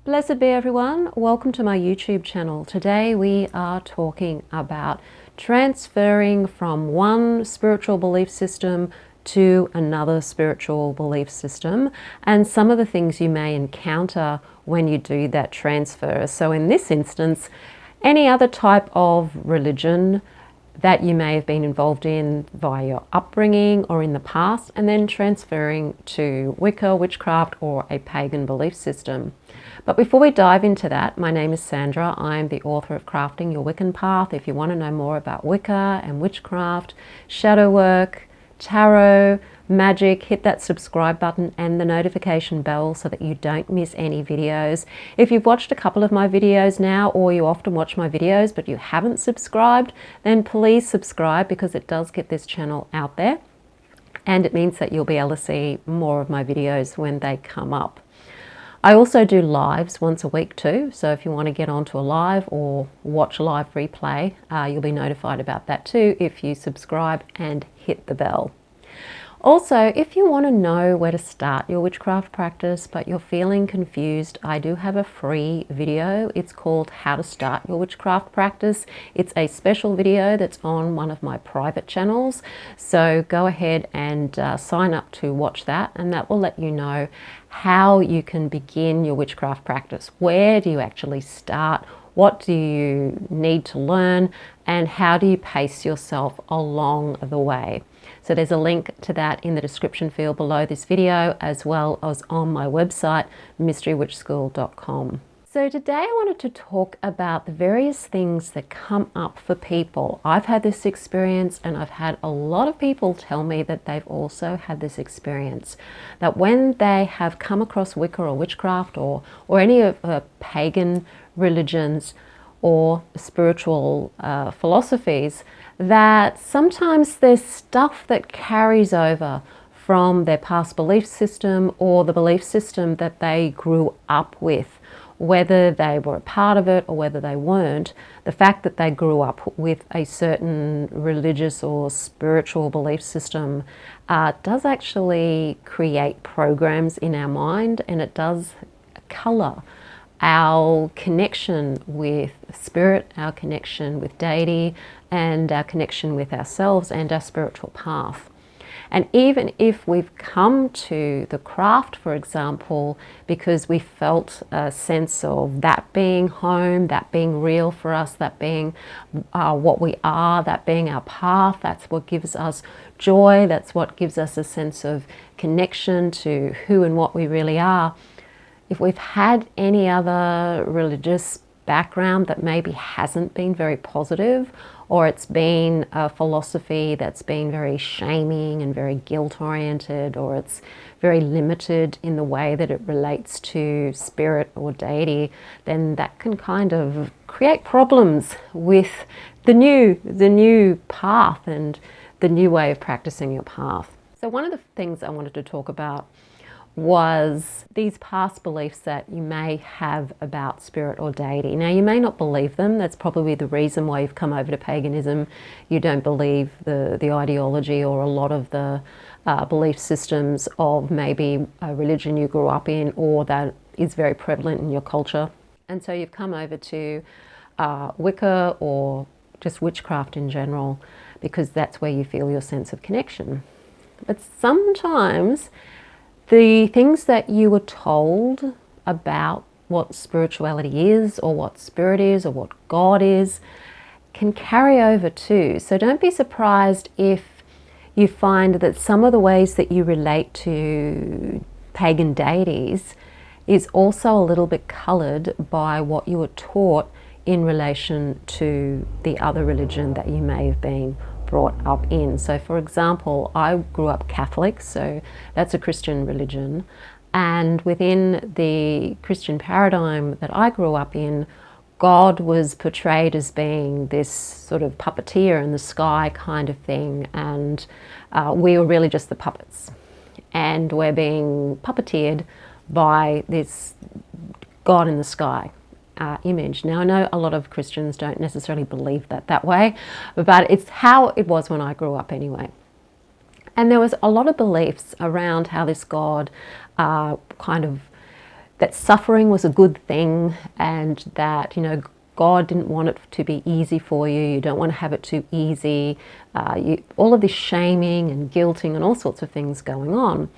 Blessed be everyone. Welcome to my YouTube channel. Today we are talking about transferring from one spiritual belief system to another spiritual belief system and some of the things you may encounter when you do that transfer. So in this instance, any other type of religion that you may have been involved in via your upbringing or in the past, and then transferring to Wicca, witchcraft, or a pagan belief system. But before we dive into that, my name is Sandra. I'm the author of Crafting Your Wiccan Path. If you want to know more about Wicca and witchcraft, shadow work, tarot, magic, hit that subscribe button and the notification bell so that you don't miss any videos. If you've watched a couple of my videos now, or you often watch my videos but you haven't subscribed, then please subscribe, because it does get this channel out there and it means that you'll be able to see more of my videos when they come up. I also do lives once a week too, so if you want to get onto a live or watch a live replay, you'll be notified about that too if you subscribe and hit the bell. Also, if you want to know where to start your witchcraft practice but you're feeling confused, I do have a free video. It's called How to Start Your Witchcraft Practice. It's a special video that's on one of my private channels. So go ahead and sign up to watch that, and that will let you know how you can begin your witchcraft practice. Where do you actually start? What do you need to learn? And how do you pace yourself along the way? So there's a link to that in the description field below this video, as well as on my website, mysterywitchschool.com. So today I wanted to talk about the various things that come up for people. I've had this experience, and I've had a lot of people tell me that they've also had this experience, that when they have come across Wicca or witchcraft or any of the pagan religions or spiritual philosophies, that sometimes there's stuff that carries over from their past belief system or the belief system that they grew up with. Whether they were a part of it or whether they weren't, the fact that they grew up with a certain religious or spiritual belief system does actually create programs in our mind, and it does colour our connection with spirit, our connection with deity, and our connection with ourselves and our spiritual path. And even if we've come to the craft, for example, because we felt a sense of that being home, that being real for us, that being what we are, that being our path, that's what gives us joy, that's what gives us a sense of connection to who and what we really are. If we've had any other religious background that maybe hasn't been very positive, or it's been a philosophy that's been very shaming and very guilt-oriented, or it's very limited in the way that it relates to spirit or deity, then that can kind of create problems with the new path and the new way of practicing your path. So one of the things I wanted to talk about was these past beliefs that you may have about spirit or deity. Now, you may not believe them. That's probably the reason why you've come over to paganism. You don't believe the ideology or a lot of the belief systems of maybe a religion you grew up in or that is very prevalent in your culture. And so you've come over to Wicca or just witchcraft in general because that's where you feel your sense of connection. But sometimes the things that you were told about what spirituality is or what spirit is or what God is can carry over too. So don't be surprised if you find that some of the ways that you relate to pagan deities is also a little bit coloured by what you were taught in relation to the other religion that you may have been brought up in. So for example, I grew up Catholic, so that's a Christian religion, and within the Christian paradigm that I grew up in, God was portrayed as being this sort of puppeteer in the sky kind of thing, and we were really just the puppets, and we're being puppeteered by this God in the sky image. Now, I know a lot of Christians don't necessarily believe that way, but it's how it was when I grew up anyway. And there was a lot of beliefs around how this God kind of that suffering was a good thing, and that, you know, God didn't want it to be easy for you. You don't want to have it too easy. All of this shaming and guilting and all sorts of things going on.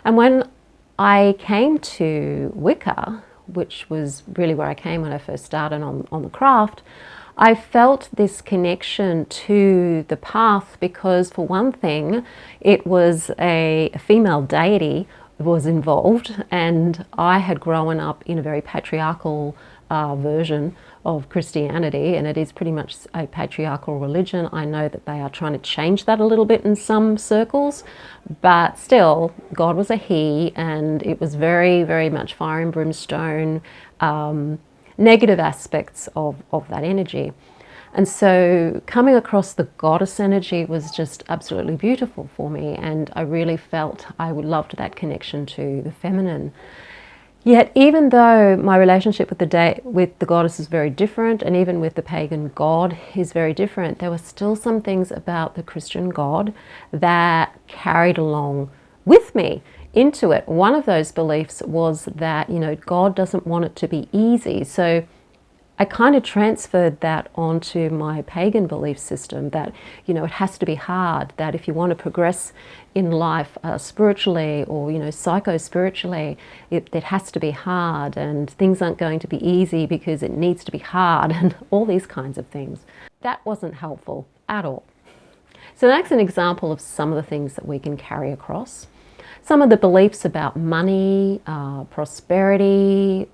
And when I came to Wicca, which was really where I came when I first started on the craft, I felt this connection to the path because, for one thing, it was a female deity was involved, and I had grown up in a very patriarchal version of Christianity, and it is pretty much a patriarchal religion. I know that they are trying to change that a little bit in some circles, but still, God was a he, and it was very, very much fire and brimstone, negative aspects of that energy. And so coming across the goddess energy was just absolutely beautiful for me, and I really felt I loved that connection to the feminine. Yet even though my relationship with the goddess is very different, and even with the pagan god is very different, there were still some things about the Christian God that carried along with me into it. One of those beliefs was that, you know, God doesn't want it to be easy. So I kind of transferred that onto my pagan belief system, that, you know, it has to be hard, that if you want to progress in life spiritually, or, you know, psycho-spiritually, it has to be hard, and things aren't going to be easy because it needs to be hard, and all these kinds of things. That wasn't helpful at all. So that's an example of some of the things that we can carry across. Some of the beliefs about money, prosperity,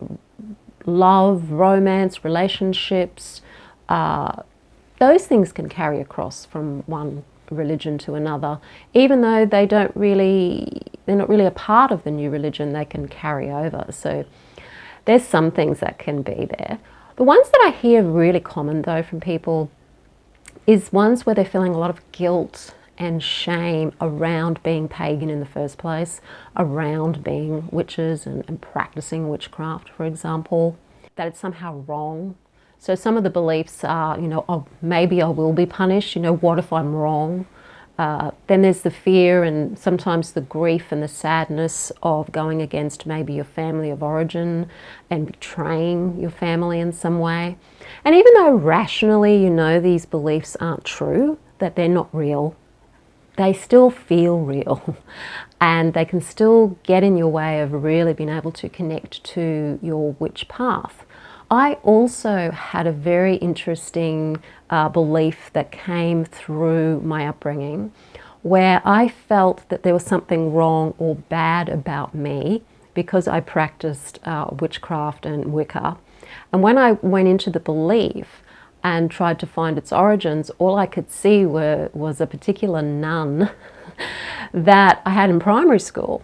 love, romance, relationships, those things can carry across from one religion to another, even though they're not really a part of the new religion. They can carry over. So there's some things that can be there. The ones that I hear really common though from people is ones where they're feeling a lot of guilt and shame around being pagan in the first place, around being witches and practicing witchcraft, for example, that it's somehow wrong. So some of the beliefs are, you know, oh, maybe I will be punished, you know, what if I'm wrong? Then there's the fear and sometimes the grief and the sadness of going against maybe your family of origin and betraying your family in some way. And even though rationally you know these beliefs aren't true, that they're not real, they still feel real, and they can still get in your way of really being able to connect to your witch path. I also had a very interesting belief that came through my upbringing, where I felt that there was something wrong or bad about me because I practiced witchcraft and Wicca. And when I went into the belief and tried to find its origins, all I could see was a particular nun that I had in primary school.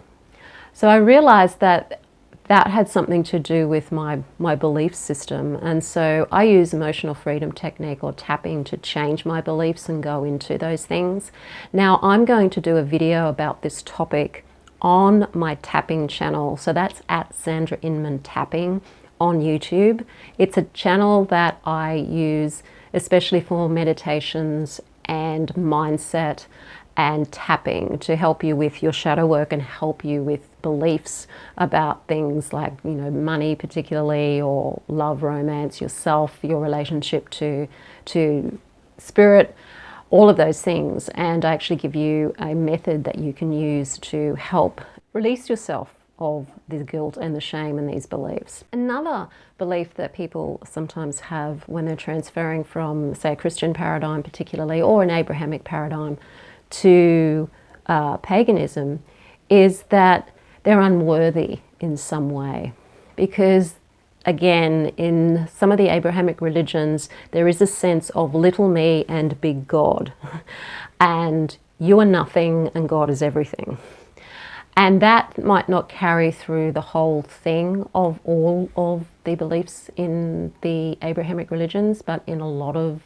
So I realized that that had something to do with my belief system. And so I use emotional freedom technique or tapping to change my beliefs and go into those things. Now I'm going to do a video about this topic on my tapping channel. So that's at Sandra Inman Tapping on YouTube. It's a channel that I use especially for meditations and mindset and tapping to help you with your shadow work and help you with beliefs about things like, you know, money particularly, or love, romance, yourself, your relationship to spirit, all of those things. And I actually give you a method that you can use to help release yourself of the guilt and the shame and these beliefs. Another belief that people sometimes have when they're transferring from, say, a Christian paradigm particularly, or an Abrahamic paradigm to paganism, is that they're unworthy in some way. Because again, in some of the Abrahamic religions, there is a sense of little me and big God. And you are nothing and God is everything. And that might not carry through the whole thing of all of the beliefs in the Abrahamic religions, but in a lot of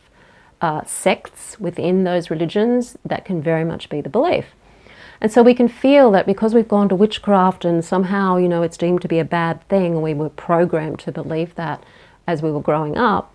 sects within those religions, that can very much be the belief. And so we can feel that because we've gone to witchcraft and somehow, you know, it's deemed to be a bad thing, and we were programmed to believe that as we were growing up,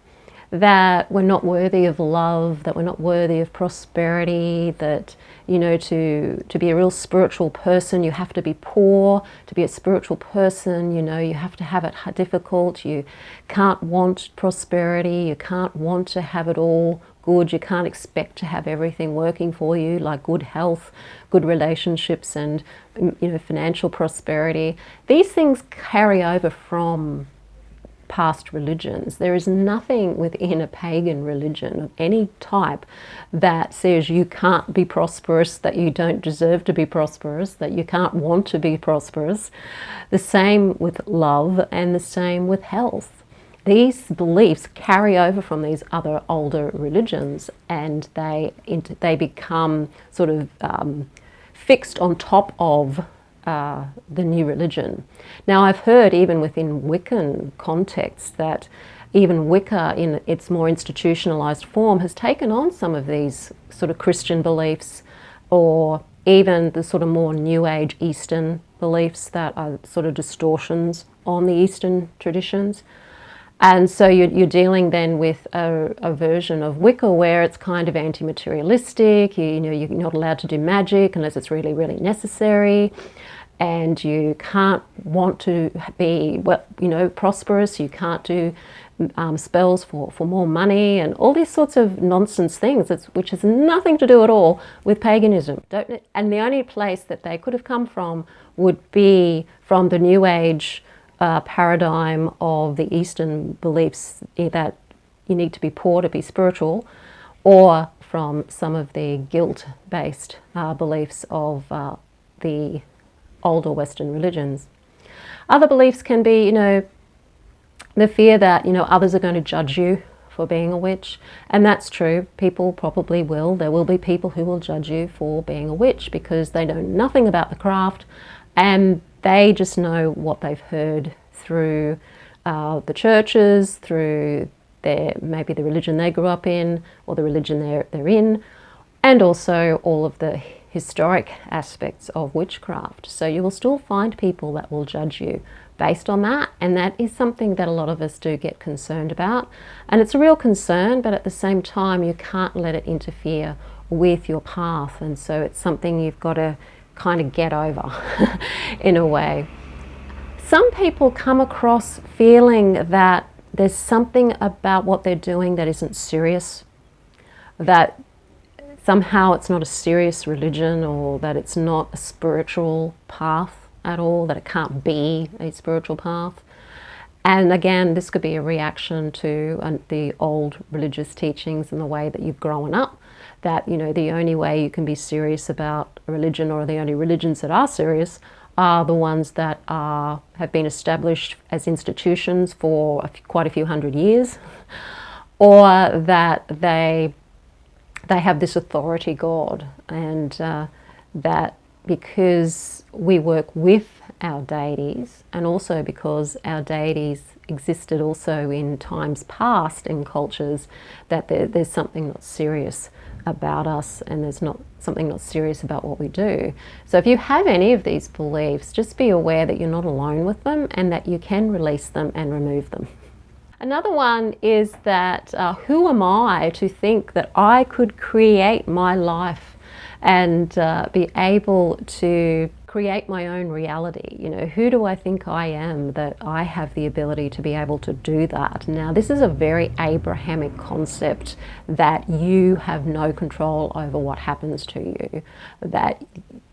that we're not worthy of love, that we're not worthy of prosperity, that, you know, to be a real spiritual person, you have to be poor. To be a spiritual person, you know, you have to have it difficult. You can't want prosperity. You can't want to have it all good. You can't expect to have everything working for you, like good health, good relationships, and, you know, financial prosperity. These things carry over from past religions. There is nothing within a pagan religion of any type that says you can't be prosperous, that you don't deserve to be prosperous, that you can't want to be prosperous. The same with love, and the same with health. These beliefs carry over from these other older religions, and they become sort of fixed on top of the new religion. Now, I've heard even within Wiccan contexts that even Wicca in its more institutionalized form has taken on some of these sort of Christian beliefs, or even the sort of more New Age Eastern beliefs that are sort of distortions on the Eastern traditions. And so you're dealing then with a version of Wicca where it's kind of anti-materialistic. You know, you're not allowed to do magic unless it's really, really necessary. And you can't want to be, well, you know, prosperous. You can't do spells for more money and all these sorts of nonsense things, which has nothing to do at all with paganism. And the only place that they could have come from would be from the New Age paradigm of the Eastern beliefs that you need to be poor to be spiritual, or from some of the guilt-based beliefs of the older Western religions. Other beliefs can be, you know, the fear that, you know, others are going to judge you for being a witch. And that's true. People probably will. There will be people who will judge you for being a witch because they know nothing about the craft, and they just know what they've heard through the churches, through maybe the religion they grew up in, or the religion they're in, and also all of the historic aspects of witchcraft. So you will still find people that will judge you based on that, and that is something that a lot of us do get concerned about. And it's a real concern, but at the same time you can't let it interfere with your path, and so it's something you've got to kind of get over in a way. Some people come across feeling that there's something about what they're doing that isn't serious, that somehow it's not a serious religion, or that it's not a spiritual path at all, that it can't be a spiritual path. And again, this could be a reaction to the old religious teachings and the way that you've grown up, that, you know, the only way you can be serious about a religion, or the only religions that are serious, are the ones that have been established as institutions for quite a few hundred years, or that they have this authority God, and that because we work with our deities, and also because our deities existed also in times past in cultures, that there's something not serious about us, and there's something not serious about what we do. So if you have any of these beliefs, just be aware that you're not alone with them, and that you can release them and remove them. Another one is that who am I to think that I could create my life and be able to create my own reality? You know, who do I think I am that I have the ability to be able to do that? Now, this is a very Abrahamic concept, that you have no control over what happens to you, that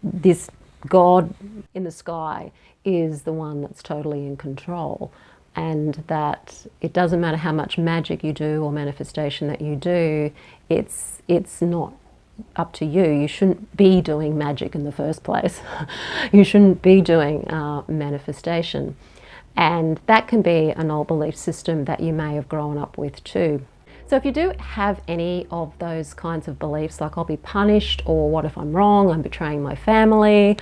this God in the sky is the one that's totally in control, and that it doesn't matter how much magic you do or manifestation that you do, it's not up to you. You shouldn't be doing magic in the first place. You shouldn't be doing manifestation. And that can be an old belief system that you may have grown up with too. So if you do have any of those kinds of beliefs, like I'll be punished, or what if I'm wrong, I'm betraying my family,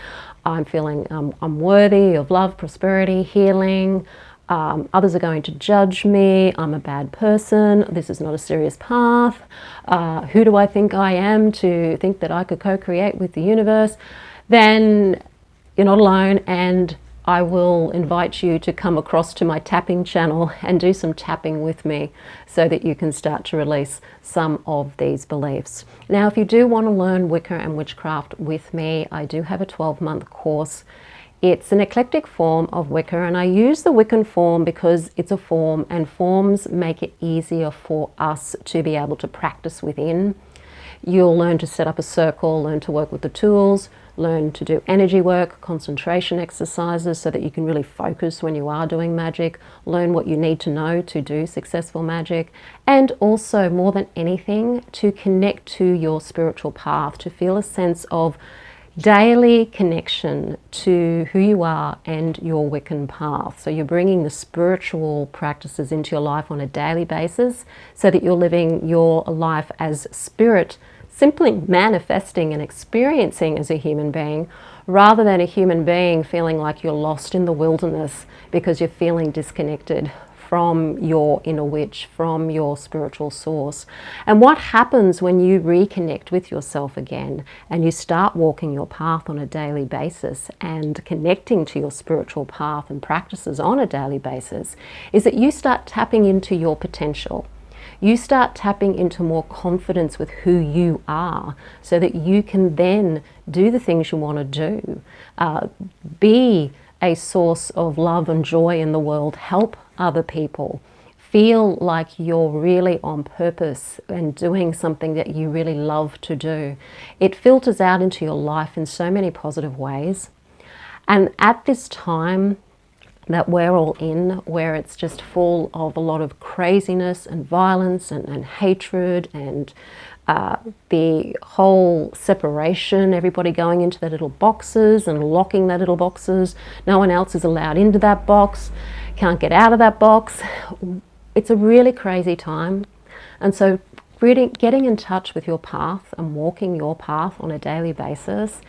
I'm feeling I'm worthy of love, prosperity, healing, others are going to judge me, I'm a bad person, this is not a serious path, who do I think I am to think that I could co-create with the universe, then you're not alone, and I will invite you to come across to my tapping channel and do some tapping with me so that you can start to release some of these beliefs. Now, if you do want to learn Wicca and witchcraft with me, I do have a 12-month course. It's an eclectic form of Wicca, and I use the Wiccan form because it's a form, and forms make it easier for us to be able to practice within. You'll learn to set up a circle, learn to work with the tools, learn to do energy work, concentration exercises so that you can really focus when you are doing magic, learn what you need to know to do successful magic, and also, more than anything, to connect to your spiritual path, to feel a sense of daily connection to who you are and your Wiccan path. So you're bringing the spiritual practices into your life on a daily basis so that you're living your life as spirit, simply manifesting and experiencing as a human being, rather than a human being feeling like you're lost in the wilderness because you're feeling disconnected from your inner witch, from your spiritual source. And what happens when you reconnect with yourself again and you start walking your path on a daily basis and connecting to your spiritual path and practices on a daily basis is that you start tapping into your potential. You start tapping into more confidence with who you are so that you can then do the things you want to do, be a source of love and joy in the world, help other people, feel like you're really on purpose and doing something that you really love to do. It filters out into your life in so many positive ways. And at this time that we're all in, where it's just full of a lot of craziness and violence and hatred and the whole separation, everybody going into their little boxes and locking their little boxes. No one else is allowed into that box, can't get out of that box. It's a really crazy time. And so really getting in touch with your path and walking your path on a daily basis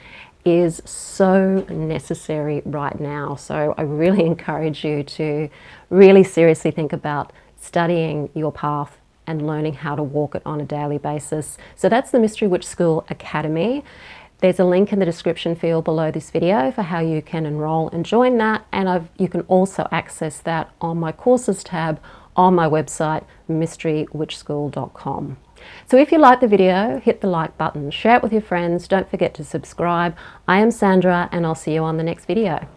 is so necessary right now. So I really encourage you to really seriously think about studying your path and learning how to walk it on a daily basis. So that's the Mystery Witch School Academy. There's a link in the description field below this video for how you can enroll and join that. And you can also access that on my courses tab on my website, mysterywitchschool.com. So if you like the video, hit the like button, share it with your friends, don't forget to subscribe. I am Sandra, and I'll see you on the next video.